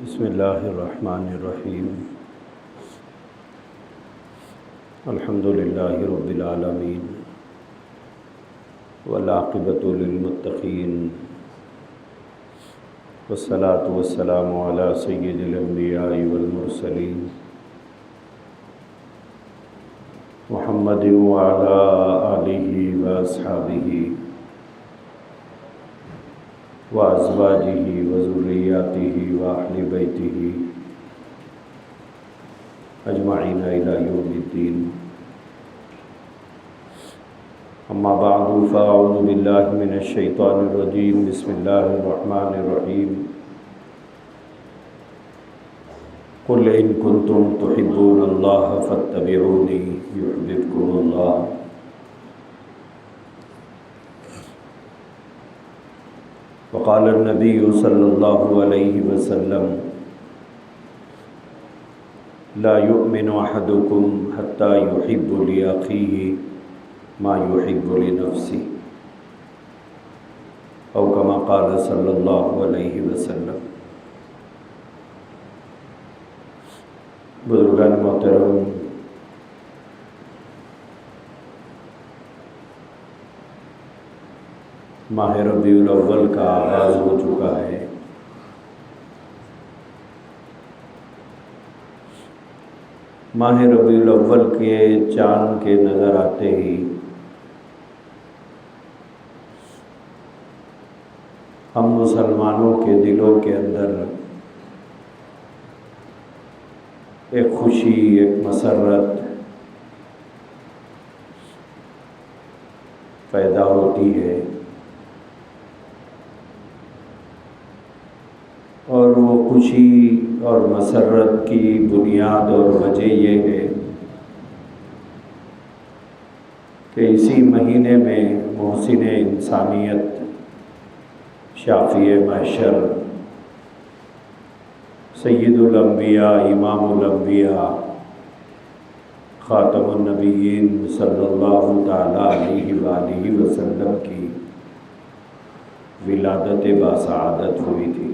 بسم اللہ الرحمن الرحیم الحمد للہ رب العالمین والعاقبۃ للمتقین والصلاة والسلام علی سید الانبیاء والمرسلین محمد وعلی آلہ واصحابہ وازواجہ وذریاتہ واہل بیتہ اجمعین الی یوم الدین اما بعد فاعوذ باللہ من الشیطان الرجیم بسم اللہ الرحمن الرحیم قل ان کنتم تحبون اللہ فاتبعونی یحببکم اللہ وقال النبی صلی اللہ علیہ وسلم لا يؤمن احدکم حتی يحب لأخیہ ما يحب لنفسہ او کما قال صلی اللہ علیہ وسلم۔ بزرگان محترم، ماہ ربیع الاول کا آغاز ہو چکا ہے۔ ماہ ربیع الاول کے چاند کے نظر آتے ہی ہم مسلمانوں کے دلوں کے اندر ایک خوشی، ایک مسرت پیدا ہوتی ہے، اور وہ خوشی اور مسرت کی بنیاد اور وجہ یہ ہے کہ اسی مہینے میں محسن انسانیت، شافی محشر، سید الانبیاء، امام الانبیاء، خاتم النبیین صلی اللہ تعالیٰ علیہ وآلہ وسلم کی ولادت باسعادت ہوئی تھی۔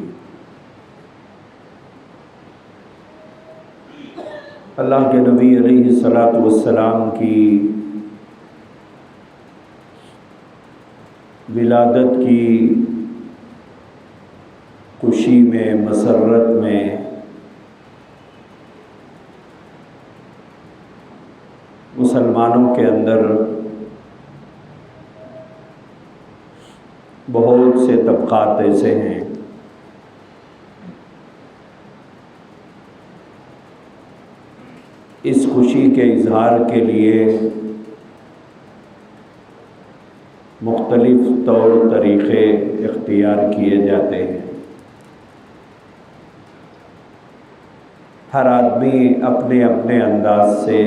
اللہ کے نبی علیہ الصلاۃ والسلام کی ولادت کی خوشی میں، مسرت میں مسلمانوں کے اندر بہت سے طبقات ایسے ہیں اس خوشی کے اظہار کے لیے مختلف طور طریقے اختیار کیے جاتے ہیں۔ ہر آدمی اپنے اپنے انداز سے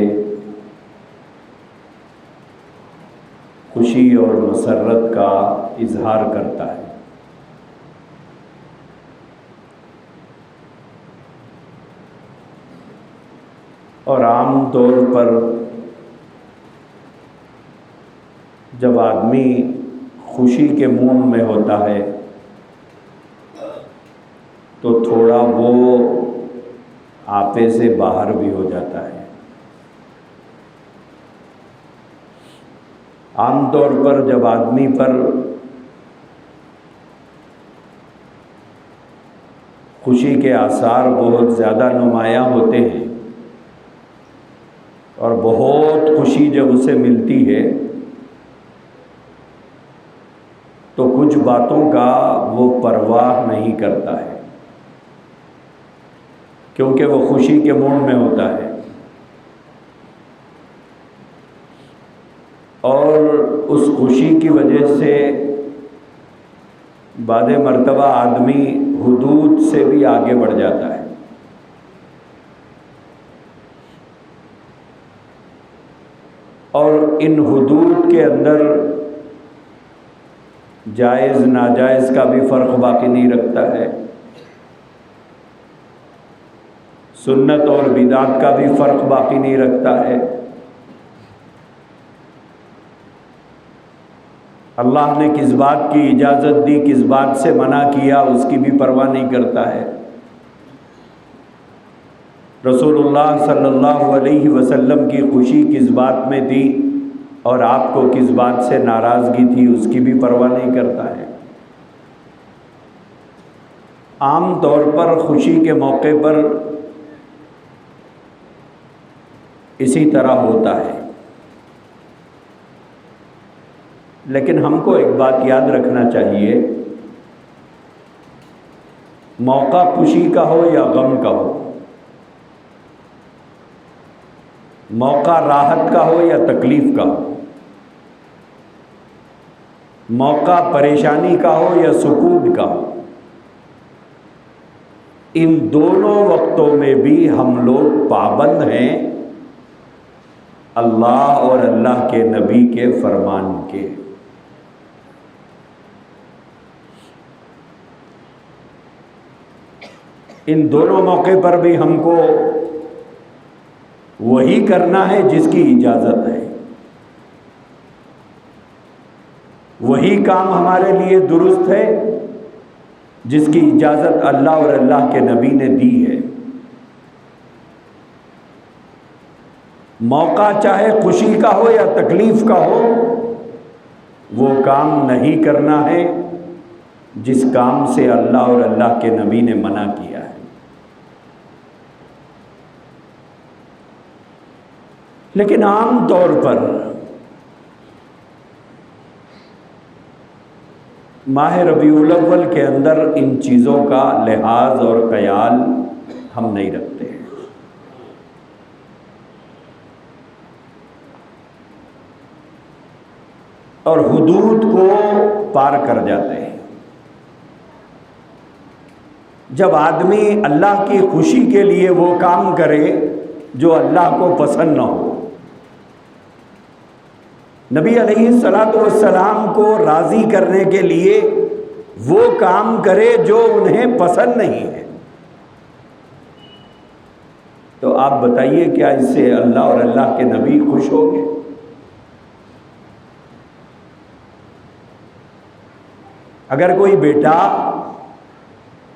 خوشی اور مسرت کا اظہار کرتا ہے۔ اور عام طور پر جب آدمی خوشی کے موڈ میں ہوتا ہے تو تھوڑا وہ آپے سے باہر بھی ہو جاتا ہے۔ عام طور پر جب آدمی پر خوشی کے آثار بہت زیادہ نمایاں ہوتے ہیں اور بہت خوشی جب اسے ملتی ہے تو کچھ باتوں کا وہ پرواہ نہیں کرتا ہے، کیونکہ وہ خوشی کے موڈ میں ہوتا ہے۔ اور اس خوشی کی وجہ سے بعض مرتبہ آدمی حدود سے بھی آگے بڑھ جاتا ہے۔ اور ان حدود کے اندر جائز ناجائز کا بھی فرق باقی نہیں رکھتا ہے، سنت اور بدعت کا بھی فرق باقی نہیں رکھتا ہے۔ اللہ نے کس بات کی اجازت دی، کس بات سے منع کیا، اس کی بھی پرواہ نہیں کرتا ہے۔ رسول اللہ صلی اللہ علیہ وسلم کی خوشی کس بات میں تھی اور آپ کو کس بات سے ناراضگی تھی اس کی بھی پرواہ نہیں کرتا ہے۔ عام طور پر خوشی کے موقع پر اسی طرح ہوتا ہے، لیکن ہم کو ایک بات یاد رکھنا چاہیے، موقع خوشی کا ہو یا غم کا ہو، موقع راحت کا ہو یا تکلیف کا ہو، موقع پریشانی کا ہو یا سکون کا ہو، ان دونوں وقتوں میں بھی ہم لوگ پابند ہیں اللہ اور اللہ کے نبی کے فرمان کے۔ ان دونوں موقع پر بھی ہم کو وہی کرنا ہے جس کی اجازت ہے، وہی کام ہمارے لیے درست ہے جس کی اجازت اللہ اور اللہ کے نبی نے دی ہے۔ موقع چاہے خوشی کا ہو یا تکلیف کا ہو، وہ کام نہیں کرنا ہے جس کام سے اللہ اور اللہ کے نبی نے منع کیا ہے۔ لیکن عام طور پر ماہ ربیع الاول کے اندر ان چیزوں کا لحاظ اور خیال ہم نہیں رکھتے ہیں۔ اور حدود کو پار کر جاتے ہیں۔ جب آدمی اللہ کی خوشی کے لیے وہ کام کرے جو اللہ کو پسند نہ ہو، نبی علیہ الصلوۃ والسلام کو راضی کرنے کے لیے وہ کام کرے جو انہیں پسند نہیں ہے، تو آپ بتائیے کیا اس سے اللہ اور اللہ کے نبی خوش ہوں گے؟ اگر کوئی بیٹا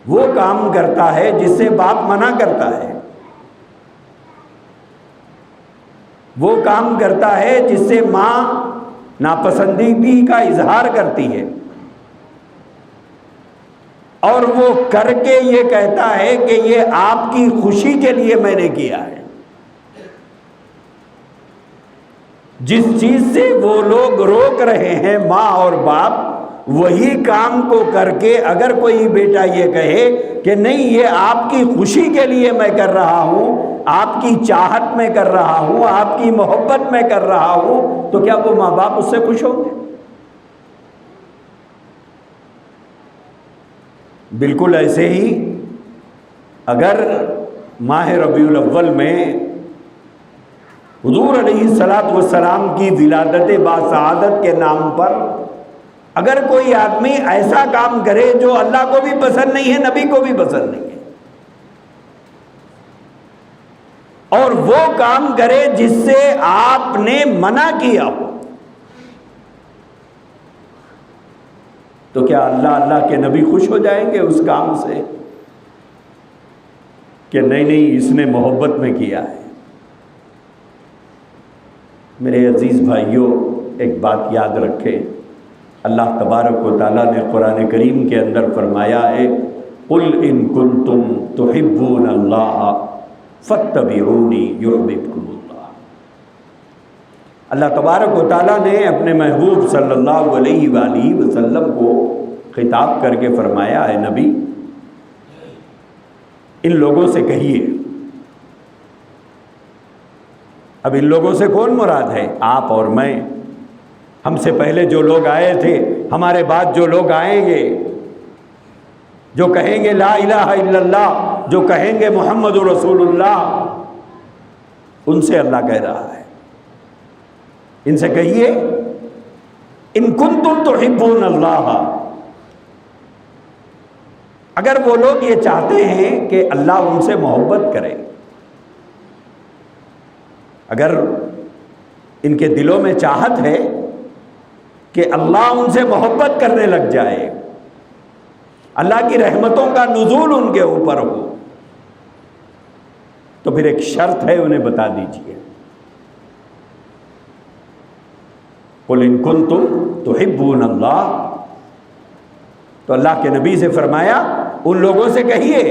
وہ کام کرتا ہے جس سے باپ منع کرتا ہے، وہ کام کرتا ہے جس سے ماں ناپسندیدگی کا اظہار کرتی ہے، اور وہ کر کے یہ کہتا ہے کہ یہ آپ کی خوشی کے لیے میں نے کیا ہے، جس چیز سے وہ لوگ روک رہے ہیں ماں اور باپ، وہی کام کو کر کے اگر کوئی بیٹا یہ کہے کہ نہیں یہ آپ کی خوشی کے لیے میں کر رہا ہوں، آپ کی چاہت میں کر رہا ہوں، آپ کی محبت میں کر رہا ہوں، تو کیا وہ ماں باپ اس سے خوش ہوں گے؟ بالکل ایسے ہی اگر ماہ ربیع الاول میں حضور علیہ الصلوۃ والسلام کی ولادت باسعادت کے نام پر اگر کوئی آدمی ایسا کام کرے جو اللہ کو بھی پسند نہیں ہے، نبی کو بھی پسند نہیں ہے، اور وہ کام کرے جس سے آپ نے منع کیا ہو، تو کیا اللہ کے نبی خوش ہو جائیں گے اس کام سے کہ نہیں اس نے محبت میں کیا ہے؟ میرے عزیز بھائیوں، ایک بات یاد رکھیں، اللہ تبارک و تعالیٰ نے قرآن کریم کے اندر فرمایا ہے قُلْ إِن كُنتُمْ تُحِبُّونَ اللَّهَ فَاتَّبِعُونِي يُحْبِبْكُمُ اللَّهُ۔ اللہ تبارک و تعالیٰ نے اپنے محبوب صلی اللہ علیہ وآلہ وسلم کو خطاب کر کے فرمایا ہے نبی ان لوگوں سے کہیے، اب ان لوگوں سے کون مراد ہے؟ آپ اور میں، ہم سے پہلے جو لوگ آئے تھے، ہمارے بعد جو لوگ آئیں گے، جو کہیں گے لا الہ الا اللہ، جو کہیں گے محمد رسول اللہ، ان سے اللہ کہہ رہا ہے ان سے کہیے ان کنتم تحبون اللہ، اگر وہ لوگ یہ چاہتے ہیں کہ اللہ ان سے محبت کرے، اگر ان کے دلوں میں چاہت ہے کہ اللہ ان سے محبت کرنے لگ جائے، اللہ کی رحمتوں کا نزول ان کے اوپر ہو، تو پھر ایک شرط ہے، انہیں بتا دیجئے، قُلْ إِن كُنتُمْ تُحِبُّونَ اللَّهَ، تو اللہ کے نبی سے فرمایا ان لوگوں سے کہیے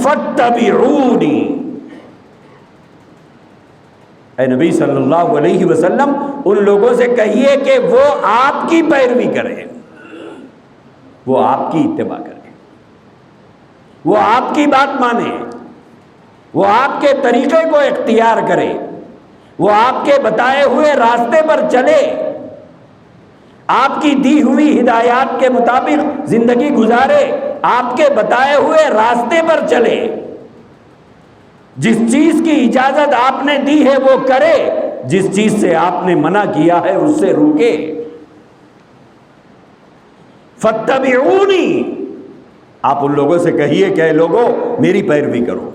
فَاتَّبِعُونِي، اے نبی صلی اللہ علیہ وسلم ان لوگوں سے کہیے کہ وہ آپ کی پیروی کریں، وہ آپ کی اتباع کریں، وہ آپ کی بات مانیں، وہ آپ کے طریقے کو اختیار کرے، وہ آپ کے بتائے ہوئے راستے پر چلے، آپ کی دی ہوئی ہدایات کے مطابق زندگی گزارے، آپ کے بتائے ہوئے راستے پر چلے، جس چیز کی اجازت آپ نے دی ہے وہ کرے، جس چیز سے آپ نے منع کیا ہے اس سے روکے۔ فَاتَّبِعُونِي، آپ ان لوگوں سے کہیے کہ اے لوگوں میری پیروی کرو،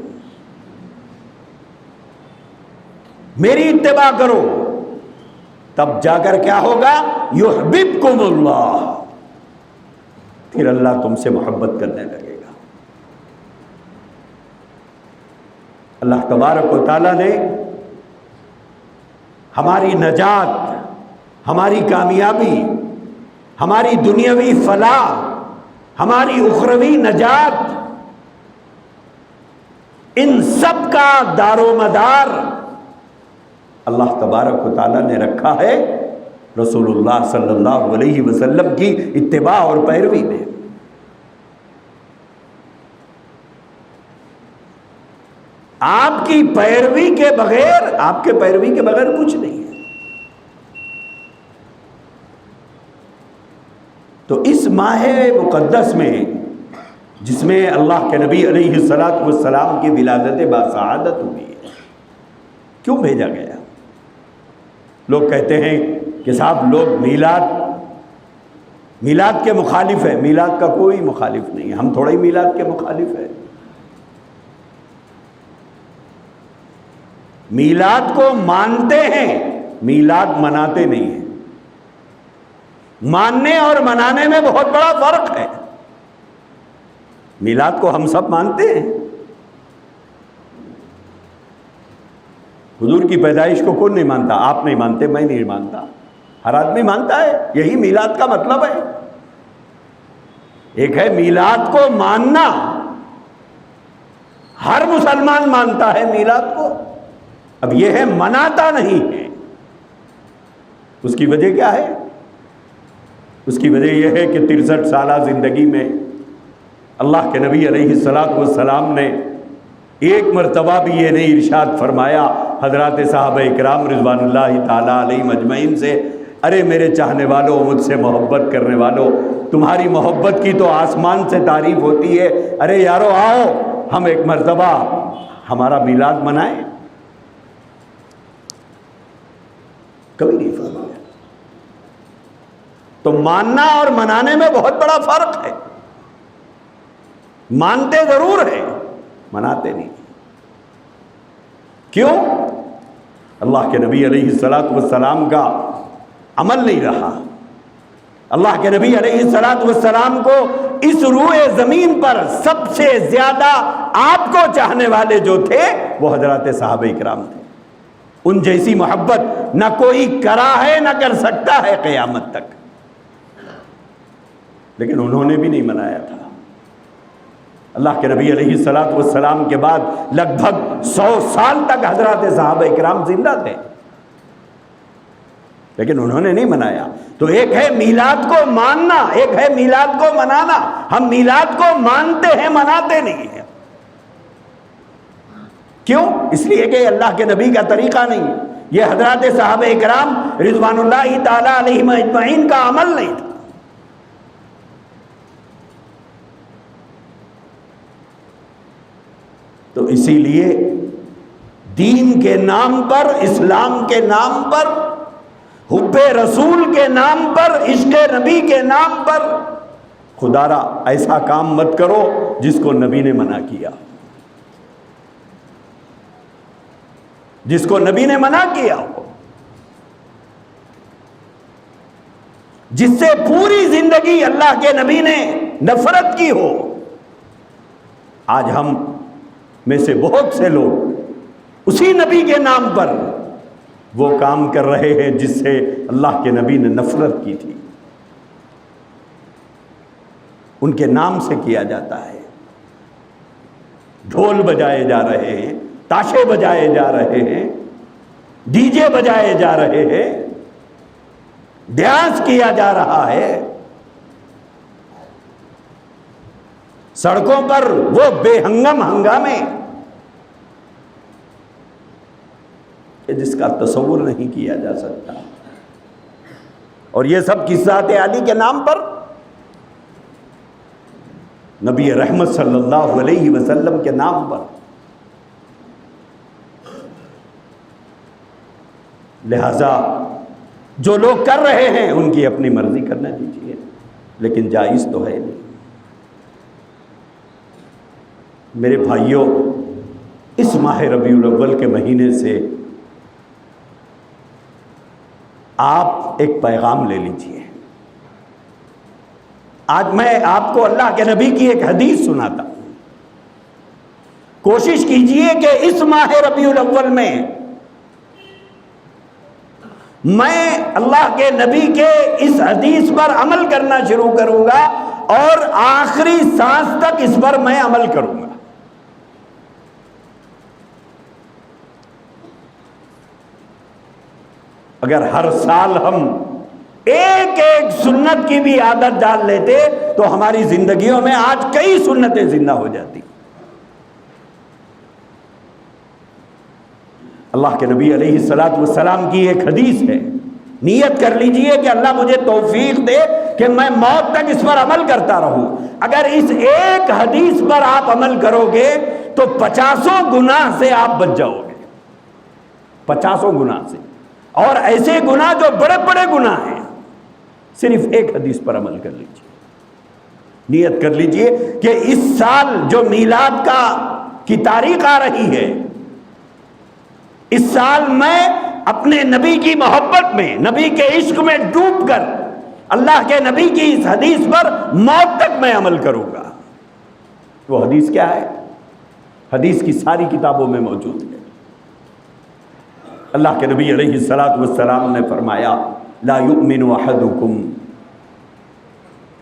میری اتباع کرو، تب جا کر کیا ہوگا؟ یحببکم اللہ، پھر اللہ تم سے محبت کرنے لگے گا۔ اللہ تبارک و تعالیٰ نے ہماری نجات، ہماری کامیابی، ہماری دنیاوی فلاح، ہماری اخروی نجات، ان سب کا دار و مدار اللہ تبارک و تعالیٰ نے رکھا ہے رسول اللہ صلی اللہ علیہ وسلم کی اتباع اور پیروی میں۔ آپ کی پیروی کے بغیر، آپ کے پیروی کے بغیر کچھ نہیں ہے۔ تو اس ماہ مقدس میں، جس میں اللہ کے نبی علیہ السلام کی ولادت باسعادت ہوئی ہے، کیوں بھیجا گیا؟ لوگ کہتے ہیں کہ صاحب لوگ میلاد کے مخالف ہیں۔ میلاد کا کوئی مخالف نہیں ہے، ہم تھوڑا ہی میلاد کے مخالف ہیں۔ میلاد کو مانتے ہیں، میلاد مناتے نہیں ہیں۔ ماننے اور منانے میں بہت بڑا فرق ہے۔ میلاد کو ہم سب مانتے ہیں، حضور کی پیدائش کو کون نہیں مانتا؟ آپ نہیں مانتے، میں نہیں مانتا، ہر آدمی مانتا ہے۔ یہی میلاد کا مطلب ہے۔ ایک ہے میلاد کو ماننا، ہر مسلمان مانتا ہے میلاد کو، اب یہ ہے مناتا نہیں ہے۔ اس کی وجہ کیا ہے؟ اس کی وجہ یہ ہے کہ 63 سالہ زندگی میں اللہ کے نبی علیہ السلام نے ایک مرتبہ بھی یہ نہیں ارشاد فرمایا حضرات صحابہ اکرام رضوان اللہ تعالیٰ علیہم اجمعین سے، ارے میرے چاہنے والوں، مجھ سے محبت کرنے والوں، تمہاری محبت کی تو آسمان سے تعریف ہوتی ہے، ارے یارو آؤ ہم ایک مرتبہ ہمارا میلاد منائیں۔ کبھی نہیں فرمایا۔ تو ماننا اور منانے میں بہت بڑا فرق ہے۔ مانتے ضرور ہیں، مناتے نہیں۔ کیوں؟ اللہ کے نبی علیہ السلام کا عمل نہیں رہا۔ اللہ کے نبی علیہ السلام کو اس روئے زمین پر سب سے زیادہ آپ کو چاہنے والے جو تھے وہ حضرات صحابہ اکرام تھے۔ ان جیسی محبت نہ کوئی کرا ہے نہ کر سکتا ہے قیامت تک، لیکن انہوں نے بھی نہیں منایا تھا۔ اللہ کے نبی علیہ السلام کے بعد لگ بھگ 100 سال تک حضرات صحابہ اکرام زندہ تھے، لیکن انہوں نے نہیں منایا۔ تو ایک ہے میلاد کو ماننا، ایک ہے میلاد کو منانا۔ ہم میلاد کو مانتے ہیں، مناتے نہیں ہیں۔ کیوں؟ اس لیے کہ اللہ کے نبی کا طریقہ نہیں، یہ حضرات صحابہ اکرام رضوان اللہ تعالی علیہم اجمعین کا عمل نہیں تھا۔ تو اسی لیے دین کے نام پر، اسلام کے نام پر، حب رسول کے نام پر، عشق نبی کے نام پر خدا را ایسا کام مت کرو جس کو نبی نے منع کیا، جس کو نبی نے منع کیا ہو، جس سے پوری زندگی اللہ کے نبی نے نفرت کی ہو۔ آج ہم میں سے بہت سے لوگ اسی نبی کے نام پر وہ کام کر رہے ہیں جس سے اللہ کے نبی نے نفرت کی تھی، ان کے نام سے کیا جاتا ہے۔ ڈھول بجائے جا رہے ہیں، تاشے بجائے جا رہے ہیں، ڈی جے بجائے جا رہے ہیں، ڈانس کیا جا رہا ہے، سڑکوں پر وہ بے ہنگم ہنگامے جس کا تصور نہیں کیا جا سکتا، اور یہ سب کس ذات عالی کے نام پر؟ نبی رحمت صلی اللہ علیہ وسلم کے نام پر۔ لہذا جو لوگ کر رہے ہیں ان کی اپنی مرضی کرنا دیجیے، لیکن جائز تو ہے نہیں۔ میرے بھائیوں، اس ماہ ربیع الاول کے مہینے سے آپ ایک پیغام لے لیجئے۔ آج میں آپ کو اللہ کے نبی کی ایک حدیث سناتا ہوں۔ کوشش کیجئے کہ اس ماہ ربیع الاول میں اللہ کے نبی کے اس حدیث پر عمل کرنا شروع کروں گا، اور آخری سانس تک اس پر میں عمل کروں گا۔ اگر ہر سال ہم ایک ایک سنت کی بھی عادت ڈال لیتے تو ہماری زندگیوں میں آج کئی سنتیں زندہ ہو جاتی۔ اللہ کے نبی علیہ الصلوۃ والسلام کی ایک حدیث ہے، نیت کر لیجئے کہ اللہ مجھے توفیق دے کہ میں موت تک اس پر عمل کرتا رہوں۔ اگر اس ایک حدیث پر آپ عمل کرو گے تو 50 گناہ سے آپ بچ جاؤ گے، 50 گناہ سے، اور ایسے گناہ جو بڑے بڑے گناہ ہیں۔ صرف ایک حدیث پر عمل کر لیجئے، نیت کر لیجئے کہ اس سال جو میلاد کی تاریخ آ رہی ہے، اس سال میں اپنے نبی کی محبت میں، نبی کے عشق میں ڈوب کر اللہ کے نبی کی اس حدیث پر موت تک میں عمل کروں گا۔ وہ حدیث کیا ہے؟ حدیث کی ساری کتابوں میں موجود ہے۔ اللہ کے نبی علیہ الصلوۃ والسلام نے فرمایا، لا یؤمن احدکم،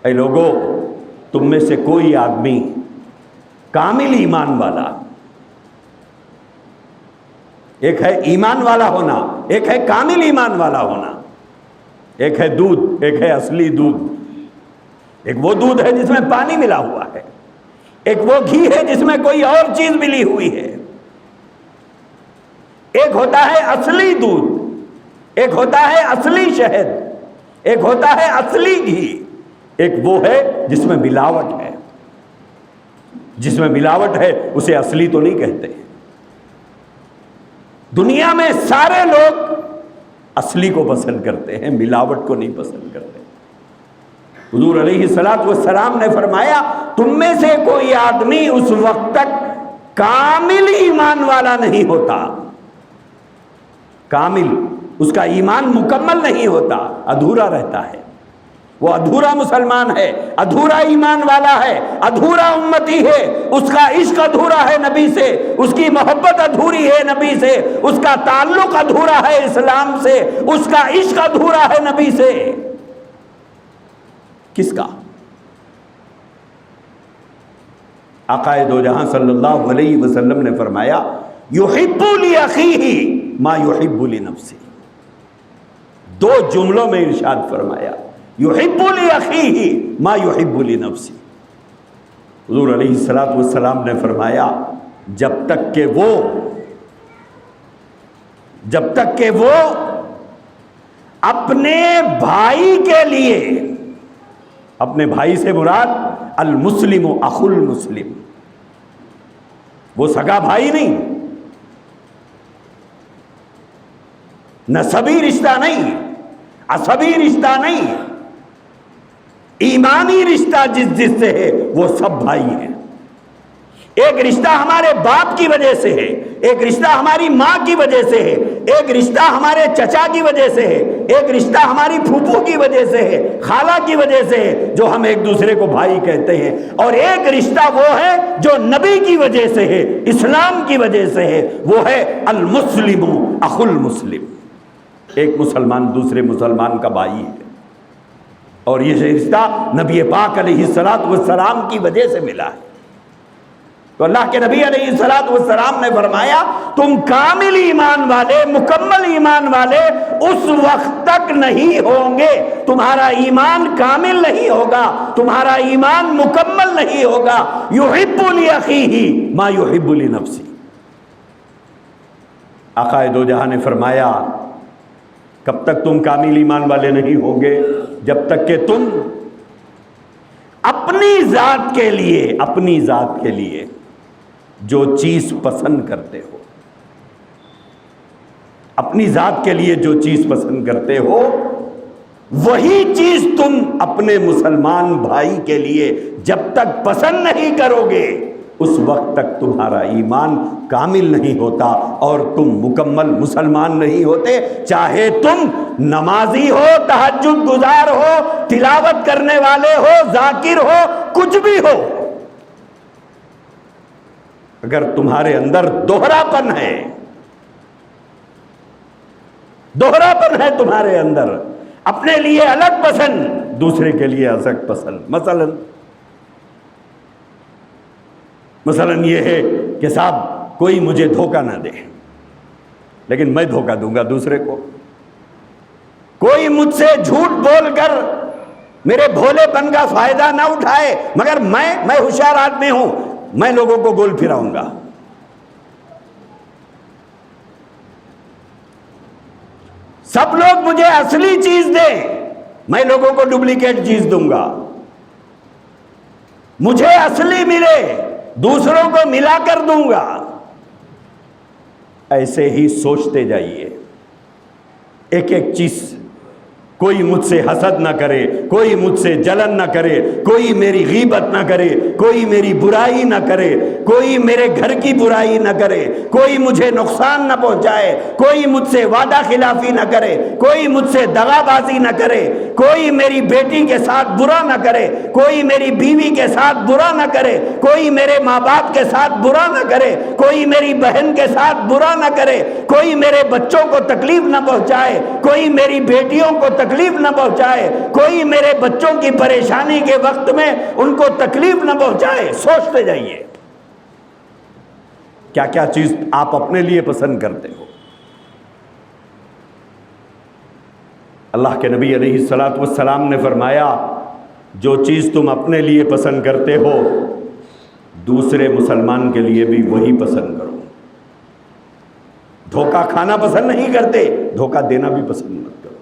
اے لوگو، تم میں سے کوئی آدمی کامل ایمان والا، ایک ہے ایمان والا ہونا، ایک ہے کامل ایمان والا ہونا، ایک ہے دودھ، ایک ہے اصلی دودھ، ایک وہ دودھ ہے جس میں پانی ملا ہوا ہے، ایک وہ گھی ہے جس میں کوئی اور چیز ملی ہوئی ہے، ایک ہوتا ہے اصلی دودھ، ایک ہوتا ہے اصلی شہد، ایک ہوتا ہے اصلی گھی، ایک وہ ہے جس میں ملاوٹ ہے۔ جس میں ملاوٹ ہے اسے اصلی تو نہیں کہتے۔ دنیا میں سارے لوگ اصلی کو پسند کرتے ہیں، ملاوٹ کو نہیں پسند کرتے۔ حضور علیہ الصلوۃ والسلام نے فرمایا، تم میں سے کوئی آدمی اس وقت تک کامل ایمان والا نہیں ہوتا، کامل، اس کا ایمان مکمل نہیں ہوتا، ادھورا رہتا ہے، وہ ادھورا مسلمان ہے، ادھورا ایمان والا ہے، ادھورا امتی ہے، اس کا عشق ادھورا ہے نبی سے، اس کی محبت ادھوری ہے نبی سے، اس کا تعلق ادھورا ہے اسلام سے، اس کا عشق ادھورا ہے نبی سے۔ کس کا؟ آقا دو جہاں صلی اللہ علیہ وسلم نے فرمایا، یحب لاخیہ ما یحب لنفسہ۔ دو جملوں میں ارشاد فرمایا، یحب لاخیہ ما یحب لنفسہ۔ حضور علیہ الصلوۃ والسلام نے فرمایا، جب تک کہ وہ اپنے بھائی کے لیے، اپنے بھائی سے مراد المسلم اخو المسلم، وہ سگا بھائی نہیں، نسبی رشتہ نہیں، عصبی رشتہ نہیں، ایمانی رشتہ جس سے ہے وہ سب بھائی ہیں۔ ایک رشتہ ہمارے باپ کی وجہ سے ہے، ایک رشتہ ہماری ماں کی وجہ سے ہے، ایک رشتہ ہمارے چچا کی وجہ سے ہے، ایک رشتہ ہماری پھوپھو کی وجہ سے ہے، خالہ کی وجہ سے ہے، جو ہم ایک دوسرے کو بھائی کہتے ہیں، اور ایک رشتہ وہ ہے جو نبی کی وجہ سے ہے، اسلام کی وجہ سے ہے، وہ ہے المسلم اخو المسلم، ایک مسلمان دوسرے مسلمان کا بھائی ہے، اور یہ رشتہ نبی پاک علیہ السلام کی وجہ سے ملا ہے۔ تو اللہ کے نبی علیہ السلام نے فرمایا تم کامل ایمان والے، مکمل ایمان والے اس وقت تک نہیں ہوں گے، تمہارا ایمان کامل نہیں ہوگا، تمہارا ایمان مکمل نہیں ہوگا، یحب لاخیہ ما یحب لنفسہ۔ آقا دو جہاں نے فرمایا کب تک تم کامل ایمان والے نہیں ہوگے؟ جب تک کہ تم اپنی ذات کے لیے جو چیز پسند کرتے ہو، اپنی ذات کے لیے جو چیز پسند کرتے ہو، وہی چیز تم اپنے مسلمان بھائی کے لیے جب تک پسند نہیں کرو گے اس وقت تک تمہارا ایمان کامل نہیں ہوتا اور تم مکمل مسلمان نہیں ہوتے، چاہے تم نمازی ہو، تہجد گزار ہو، تلاوت کرنے والے ہو، ذاکر ہو، کچھ بھی ہو، اگر تمہارے اندر دوہراپن ہے تمہارے اندر، اپنے لیے الگ پسند، دوسرے کے لیے الگ پسند، مثلا یہ ہے کہ صاحب کوئی مجھے دھوکہ نہ دے لیکن میں دھوکہ دوں گا دوسرے کو، کوئی مجھ سے جھوٹ بول کر میرے بھولے پن کا فائدہ نہ اٹھائے مگر میں ہوشیار آدمی ہوں، میں لوگوں کو گول پھراؤں گا، سب لوگ مجھے اصلی چیز دیں، میں لوگوں کو ڈپلیکیٹ چیز دوں گا، مجھے اصلی ملے دوسروں کو ملا کر دوں گا۔ ایسے ہی سوچتے جائیے، ایک ایک چیز، کوئی مجھ سے حسد نہ کرے، کوئی مجھ سے جلن نہ کرے، کوئی میری غیبت نہ کرے، کوئی میری برائی نہ کرے، کوئی میرے گھر کی برائی نہ کرے، کوئی مجھے نقصان نہ پہنچائے، کوئی مجھ سے وعدہ خلافی نہ کرے، کوئی مجھ سے دغا بازی نہ کرے، کوئی میری بیٹی کے ساتھ برا نہ کرے، کوئی میری بیوی کے ساتھ برا نہ کرے، کوئی میرے ماں باپ کے ساتھ برا نہ کرے، کوئی میری بہن کے ساتھ برا نہ کرے، کوئی میرے بچوں کو تکلیف نہ پہنچائے، کوئی میری بیٹیوں کو تکلیف نہ پہنچائے، کوئی میرے بچوں کی پریشانی کے وقت میں ان کو تکلیف نہ پہنچائے۔ سوچتے جائیے کیا کیا چیز آپ اپنے لیے پسند کرتے ہو۔ اللہ کے نبی علیہ السلام نے فرمایا جو چیز تم اپنے لیے پسند کرتے ہو دوسرے مسلمان کے لیے بھی وہی پسند کرو۔ دھوکہ کھانا پسند نہیں کرتے، دھوکہ دینا بھی پسند مت کرو۔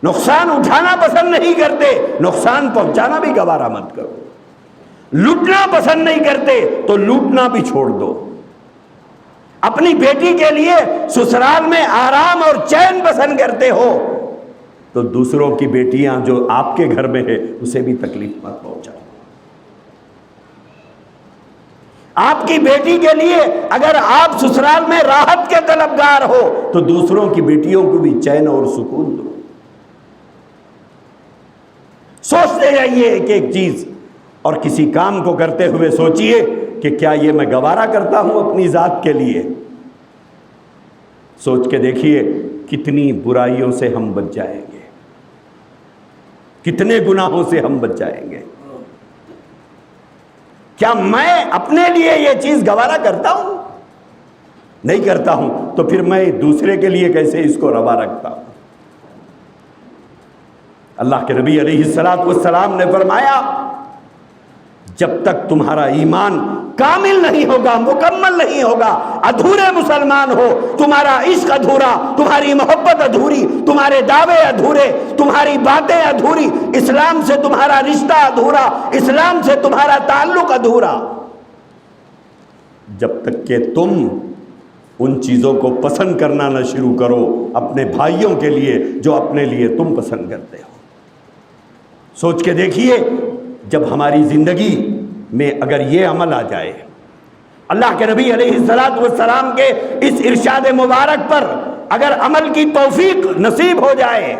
نقصان اٹھانا پسند نہیں کرتے، نقصان پہنچانا بھی گوارا مت کرو۔ لوٹنا پسند نہیں کرتے تو لوٹنا بھی چھوڑ دو۔ اپنی بیٹی کے لیے سسرال میں آرام اور چین پسند کرتے ہو تو دوسروں کی بیٹیاں جو آپ کے گھر میں ہے اسے بھی تکلیف مت پہنچاؤ۔ آپ کی بیٹی کے لیے اگر آپ سسرال میں راحت کے طلبگار ہو تو دوسروں کی بیٹیوں کو بھی چین اور سکون دو۔ سوچتے جائیے ایک ایک چیز، اور کسی کام کو کرتے ہوئے سوچئے کہ کیا یہ میں گوارا کرتا ہوں اپنی ذات کے لیے۔ سوچ کے دیکھیے کتنی برائیوں سے ہم بچ جائیں گے، کتنے گناہوں سے ہم بچ جائیں گے۔ کیا میں اپنے لیے یہ چیز گوارا کرتا ہوں؟ نہیں کرتا ہوں تو پھر میں دوسرے کے لیے کیسے اس کو روا رکھتا ہوں؟ اللہ کے نبی علیہ السلام نے فرمایا جب تک تمہارا ایمان کامل نہیں ہوگا، مکمل نہیں ہوگا، ادھورے مسلمان ہو، تمہارا عشق ادھورا، تمہاری محبت ادھوری، تمہارے دعوے ادھورے، تمہاری باتیں ادھوری، اسلام سے تمہارا رشتہ ادھورا، اسلام سے تمہارا تعلق ادھورا، جب تک کہ تم ان چیزوں کو پسند کرنا نہ شروع کرو اپنے بھائیوں کے لیے جو اپنے لیے تم پسند کرتے ہو۔ سوچ کے دیکھیے جب ہماری زندگی میں اگر یہ عمل آ جائے اللہ کے نبی علیہ الصلوۃ والسلام کے اس ارشاد مبارک پر اگر عمل کی توفیق نصیب ہو جائے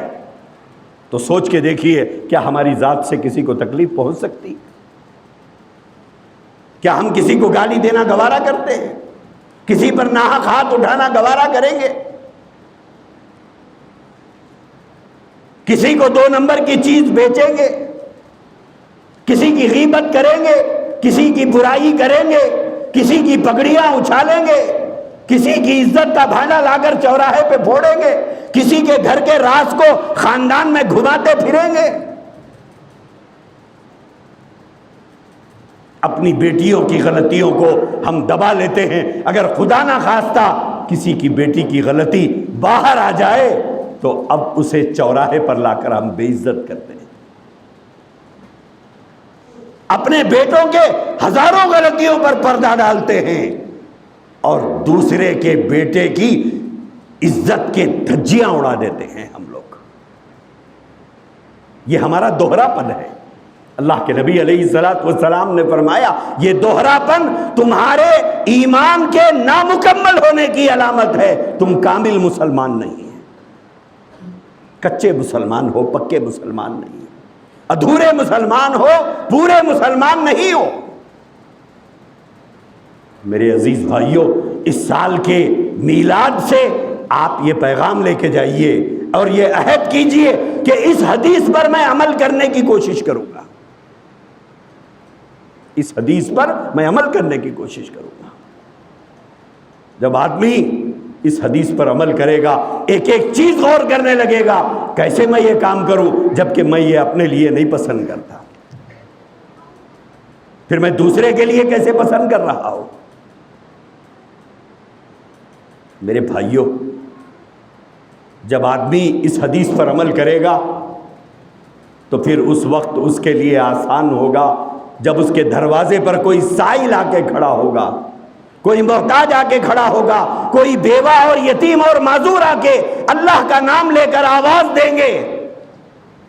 تو سوچ کے دیکھیے، کیا ہماری ذات سے کسی کو تکلیف پہنچ سکتی؟ کیا ہم کسی کو گالی دینا گوارا کرتے ہیں؟ کسی پر ناحق ہاتھ اٹھانا گوارا کریں گے؟ کسی کو 2 نمبر کی چیز بیچیں گے؟ کسی کی غیبت کریں گے؟ کسی کی برائی کریں گے؟ کسی کی پگڑیاں اچھالیں گے؟ کسی کی عزت کا بھانا لا کر چوراہے پہ پھوڑیں گے؟ کسی کے گھر کے راز کو خاندان میں گھماتے پھریں گے؟ اپنی بیٹیوں کی غلطیوں کو ہم دبا لیتے ہیں، اگر خدا نہ خواستہ کسی کی بیٹی کی غلطی باہر آ جائے تو اب اسے چوراہے پر لا کر ہم بے عزت کرتے ہیں۔ اپنے بیٹوں کے ہزاروں غلطیوں پر پردہ ڈالتے ہیں اور دوسرے کے بیٹے کی عزت کے دھجیاں اڑا دیتے ہیں ہم لوگ۔ یہ ہمارا دوہرا پن ہے۔ اللہ کے نبی علیہ الصلوۃ والسلام نے فرمایا یہ دوہرا پن تمہارے ایمان کے نامکمل ہونے کی علامت ہے، تم کامل مسلمان نہیں ہیں، کچے مسلمان ہو، پکے مسلمان نہیں، ادھورے مسلمان ہو، پورے مسلمان نہیں ہو۔ میرے عزیز بھائیوں، اس سال کے میلاد سے آپ یہ پیغام لے کے جائیے اور یہ عہد کیجئے کہ اس حدیث پر میں عمل کرنے کی کوشش کروں گا، اس حدیث پر میں عمل کرنے کی کوشش کروں گا۔ جب آدمی اس حدیث پر عمل کرے گا، ایک ایک چیز غور کرنے لگے گا، کیسے میں یہ کام کروں جبکہ میں یہ اپنے لیے نہیں پسند کرتا، پھر میں دوسرے کے لیے کیسے پسند کر رہا ہوں۔ میرے بھائیوں، جب آدمی اس حدیث پر عمل کرے گا تو پھر اس وقت اس کے لیے آسان ہوگا جب اس کے دروازے پر کوئی سائل آ کے کھڑا ہوگا، کوئی محتاج آ کے کھڑا ہوگا، کوئی بیوہ اور یتیم اور معذور آ کے اللہ کا نام لے کر آواز دیں گے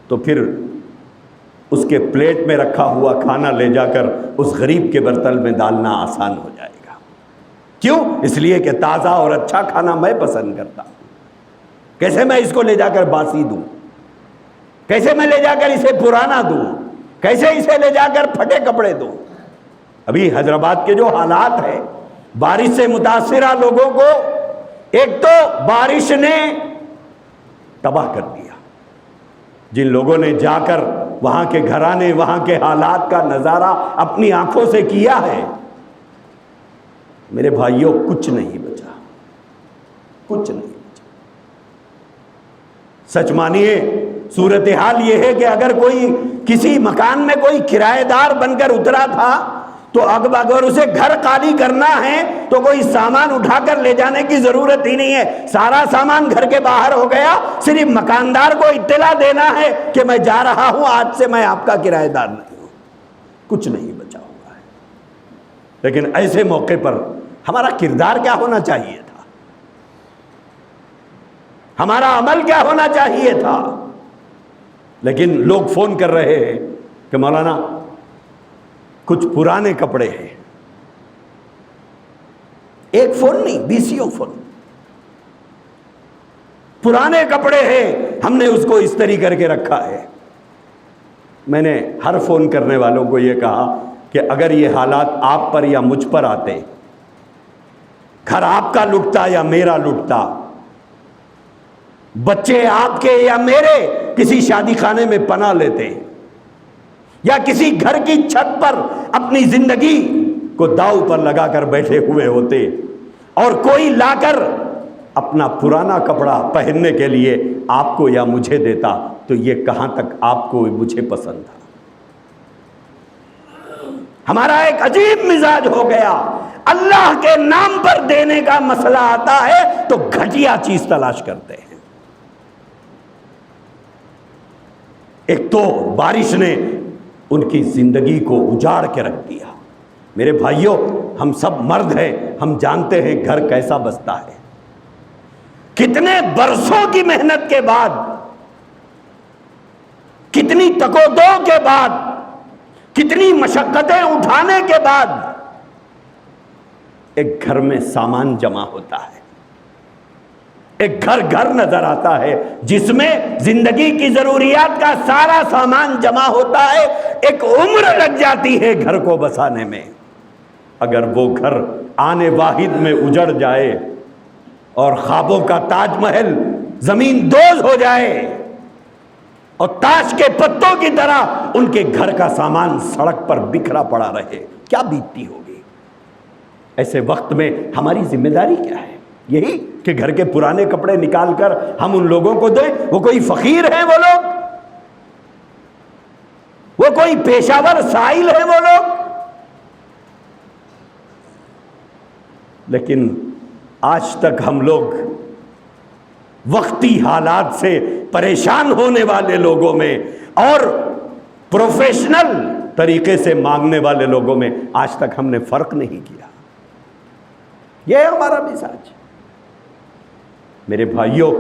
تو پھر اس کے پلیٹ میں رکھا ہوا کھانا لے جا کر اس غریب کے برتن میں ڈالنا آسان ہو جائے گا۔ کیوں؟ اس لیے کہ تازہ اور اچھا کھانا میں پسند کرتا ہوں، کیسے میں اس کو لے جا کر باسی دوں، کیسے میں لے جا کر اسے پرانا دوں، کیسے اسے لے جا کر پھٹے کپڑے دوں۔ ابھی حیدرآباد کے جو حالات ہیں، بارش سے متاثرہ لوگوں کو ایک تو بارش نے تباہ کر دیا، جن لوگوں نے جا کر وہاں کے گھرانے، وہاں کے حالات کا نظارہ اپنی آنکھوں سے کیا ہے، میرے بھائیوں کچھ نہیں بچا، کچھ نہیں بچا۔ سچ مانیے، صورتحال یہ ہے کہ اگر کوئی کسی مکان میں کوئی کرایہ دار بن کر اترا تھا تو اگر اسے گھر خالی کرنا ہے تو کوئی سامان اٹھا کر لے جانے کی ضرورت ہی نہیں ہے، سارا سامان گھر کے باہر ہو گیا، صرف مکاندار کو اطلاع دینا ہے کہ میں جا رہا ہوں، آج سے میں آپ کا کرایہ دار نہیں ہوں۔ کچھ نہیں بچا ہوا ہے۔ لیکن ایسے موقع پر ہمارا کردار کیا ہونا چاہیے تھا، ہمارا عمل کیا ہونا چاہیے تھا؟ لیکن لوگ فون کر رہے ہیں کہ مولانا کچھ پرانے کپڑے ہیں، ایک فون نہیں، 20 فون، پرانے کپڑے ہیں، ہم نے اس کو استری کر کے رکھا ہے۔ میں نے ہر فون کرنے والوں کو یہ کہا کہ اگر یہ حالات آپ پر یا مجھ پر آتے، گھر آپ کا لٹتا یا میرا لٹتا، بچے آپ کے یا میرے کسی شادی خانے میں پناہ لیتے یا کسی گھر کی چھت پر اپنی زندگی کو داؤ پر لگا کر بیٹھے ہوئے ہوتے اور کوئی لا کر اپنا پرانا کپڑا پہننے کے لیے آپ کو یا مجھے دیتا تو یہ کہاں تک آپ کو مجھے پسند تھا۔ ہمارا ایک عجیب مزاج ہو گیا، اللہ کے نام پر دینے کا مسئلہ آتا ہے تو گھٹیا چیز تلاش کرتے ہیں۔ ایک تو بارش نے ان کی زندگی کو اجاڑ کے رکھ دیا۔ میرے بھائیوں، ہم سب مرد ہیں، ہم جانتے ہیں گھر کیسا بستا ہے، کتنے برسوں کی محنت کے بعد، کتنی تک و دو کے بعد، کتنی مشقتیں اٹھانے کے بعد ایک گھر میں سامان جمع ہوتا ہے، ایک گھر نظر آتا ہے جس میں زندگی کی ضروریات کا سارا سامان جمع ہوتا ہے، ایک عمر لگ جاتی ہے گھر کو بسانے میں۔ اگر وہ گھر آنے واحد میں اجڑ جائے اور خوابوں کا تاج محل زمین دوز ہو جائے اور تاش کے پتوں کی طرح ان کے گھر کا سامان سڑک پر بکھرا پڑا رہے، کیا بیتتی ہوگی؟ ایسے وقت میں ہماری ذمہ داری کیا ہے؟ یہی کہ گھر کے پرانے کپڑے نکال کر ہم ان لوگوں کو دیں؟ وہ کوئی فقیر ہیں وہ لوگ؟ وہ کوئی پیشہ ور سائل ہیں وہ لوگ؟ لیکن آج تک ہم لوگ وقتی حالات سے پریشان ہونے والے لوگوں میں اور پروفیشنل طریقے سے مانگنے والے لوگوں میں آج تک ہم نے فرق نہیں کیا۔ یہ ہے ہمارا مزاج۔ میرے بھائیوں،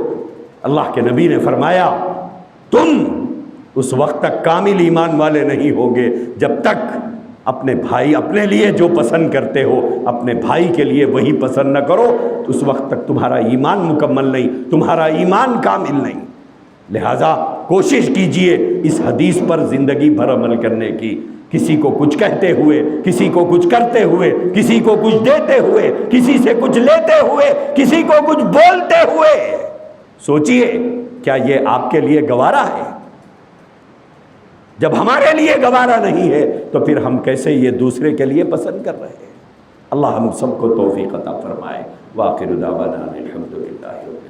اللہ کے نبی نے فرمایا تم اس وقت تک کامل ایمان والے نہیں ہوگے جب تک اپنے بھائی، اپنے لیے جو پسند کرتے ہو اپنے بھائی کے لیے وہی پسند نہ کرو، تو اس وقت تک تمہارا ایمان مکمل نہیں، تمہارا ایمان کامل نہیں۔ لہذا کوشش کیجئے اس حدیث پر زندگی بھر عمل کرنے کی، کسی کو کچھ کہتے ہوئے، کسی کو کچھ کرتے ہوئے، کسی کو کچھ دیتے ہوئے، کسی سے کچھ لیتے ہوئے، کسی کو کچھ بولتے ہوئے۔ سوچئے کیا یہ آپ کے لیے گوارا ہے؟ جب ہمارے لیے گوارا نہیں ہے تو پھر ہم کیسے یہ دوسرے کے لیے پسند کر رہے ہیں؟ اللہ ہم سب کو توفیق عطا فرمائے۔ وآخر دعوانا الحمدللہ۔